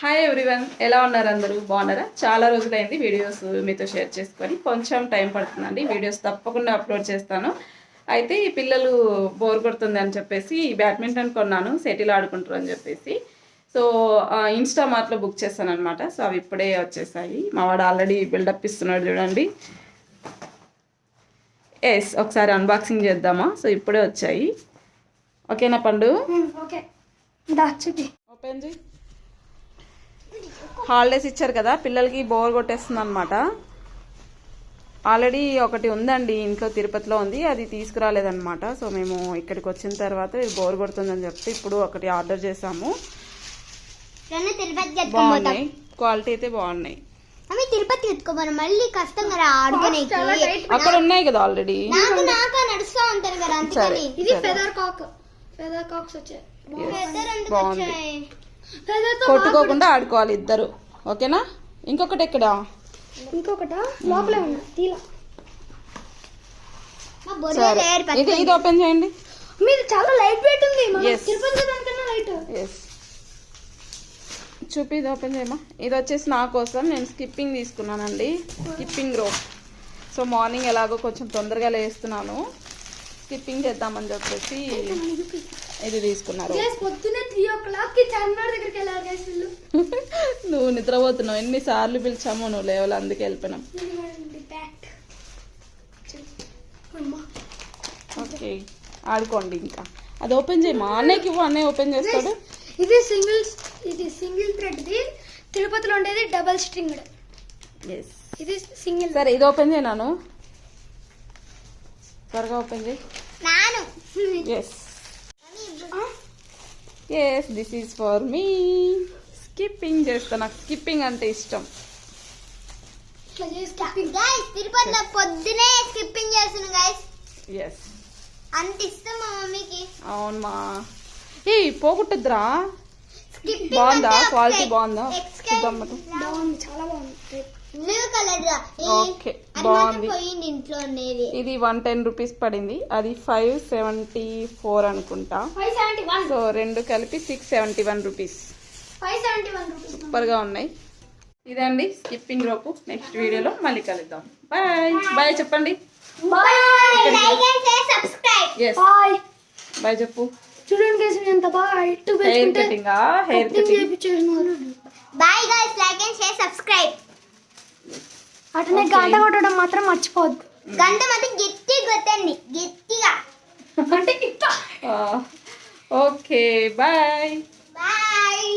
Hi everyone, ఎలా ఉన్నారు? అందరూ బాగున్నారా? చాలా రోజులైంది వీడియోస్ మీతో షేర్ చేసుకొని. కొంచెం టైం పడుతుందండి, వీడియోస్ తప్పకుండా అప్లోడ్ చేస్తాను. అయితే ఈ పిల్లలు బోర్ కొడుతుంది అని చెప్పేసి బ్యాడ్మింటన్ కొన్నాను, సెటిల్ ఆడుకుంటారు అని చెప్పేసి. సో ఇన్స్టామార్ట్లో బుక్ చేస్తాను అనమాట. సో అవి ఇప్పుడే వచ్చేసాయి. మా వాడు ఆల్రెడీ బిల్డప్ ఇస్తున్నాడు చూడండి. ఎస్, ఒకసారి అన్బాక్సింగ్ చేద్దామా? సో ఇప్పుడే వచ్చాయి. ఓకేనా పండు? ఓకే, ఓపెన్ చేయి. హాలిడేస్ ఇచ్చారు కదా, పిల్లలకి బోర్ కొట్టేస్తుంది అనమాట. ఆల్రెడీ ఒకటి ఉందండి ఇంట్లో, తిరుపతిలో ఉంది, అది తీసుకురాలేదన్నమాట. సో మేము ఇక్కడికి వచ్చిన తర్వాత ఇది బోర్ కొడుతుందని చెప్తే ఇప్పుడు ఒకటి ఆర్డర్ చేసాము. బాగున్నాయి, క్వాలిటీ అయితే బాగున్నాయి. తిరుపతి ఎత్తుకోమని మళ్ళీ కష్టం కదా ఆడుకునేకి. అక్కడ ఉన్నాయి కదా ఆల్రెడీ. నడుస్తా ఉంటారు కదా. సరే, ఇది ఫెదర్ కాక్స్ వచ్చాయి. బాగుంది. కొట్టుకోకుండా ఆడుకోవాలి ఇద్దరు. ఓకేనా? ఇంకొకటి ఎక్కడ? ఇంకొకట లోపలే ఉంది. సరే, ఇది ఓపెన్ చేయండి. మీరు చాలా లైట్ వెయిట్ ఉంది. తిరుపతి దానికన్నా లైట్. చూపి, ఇది ఓపెన్ చేయమా. ఇది వచ్చేసి నా కోసం నేను స్కిప్పింగ్ తీసుకున్నానండి, స్కిప్పింగ్ రోప్. సో మార్నింగ్ ఎలాగో కొంచెం తొందరగా లేస్తున్నాను, స్కిప్పింగ్ చేద్దామని చెప్పేసి ఇది తీసుకున్నారు. పొద్దున్నే 3 o'clockకి చార్మినార్ దగ్గరికి వెళ్ళారు గైస్ వీళ్ళు. నువ్వు నిద్రపోతున్నావు, ఎన్నిసార్లు పిలిచామో నువ్వు లేవాలి, అందుకే వెళ్ళిపోయినాం. ఓకే, ఆడుకోండి. ఇంకా అది ఓపెన్ చేయమా, అన్నయ్యకి ఇవ్వు, అన్నయ్య ఓపెన్ చేస్తాడు. ఇది సింగిల్ థ్రెడ్. తిరుపతిలో ఉండేది డబల్ స్ట్రింగ్. ఇది సింగిల్. సరే, ఇది ఓపెన్ చేయనాను, త్వరగా ఓపెన్ చేయి. Yes, this is for me. Skipping చేస్తా, నాకు స్కిప్పింగ్ అంటే ఇష్టం. తిరుపతిలో పొద్దునే స్కిప్పింగ్ చేస్తున్నాను గైస్. ఎస్, అంత ఇష్టం మా మమ్మీకి. అవునమ్మా. ఏ పోగొట్టద్దురా. బాగుందా? క్వాలిటీ బాగుందా? చూద్దాం. చాలా బాగుంది. Blue colour. ఓకే, బాగుంది. ఇంట్లో ఉండేది ఇది 110 రూపీస్ పడింది, అది 574 అనుకుంటా. సో రెండు కలిపి 671 రూపీస్. సూపర్ గా ఉన్నాయి. ఇదండి స్కిప్పింగ్ రోపు. నెక్స్ట్ వీడియోలో మళ్ళీ కలుద్దాం. బాయ్ బాయ్ చెప్పండి. బాయ్ చెప్పు. చూడండి ఎంత బాగా hair cutting. Bye guys, like and share, subscribe. అటనే గంట కొట్టడం మాత్రం మర్చిపోవద్దు. గంట మాత్రం గట్టిగా కొట్టండి, గట్టిగా. అంటే ఓకే, బాయ్ బాయ్.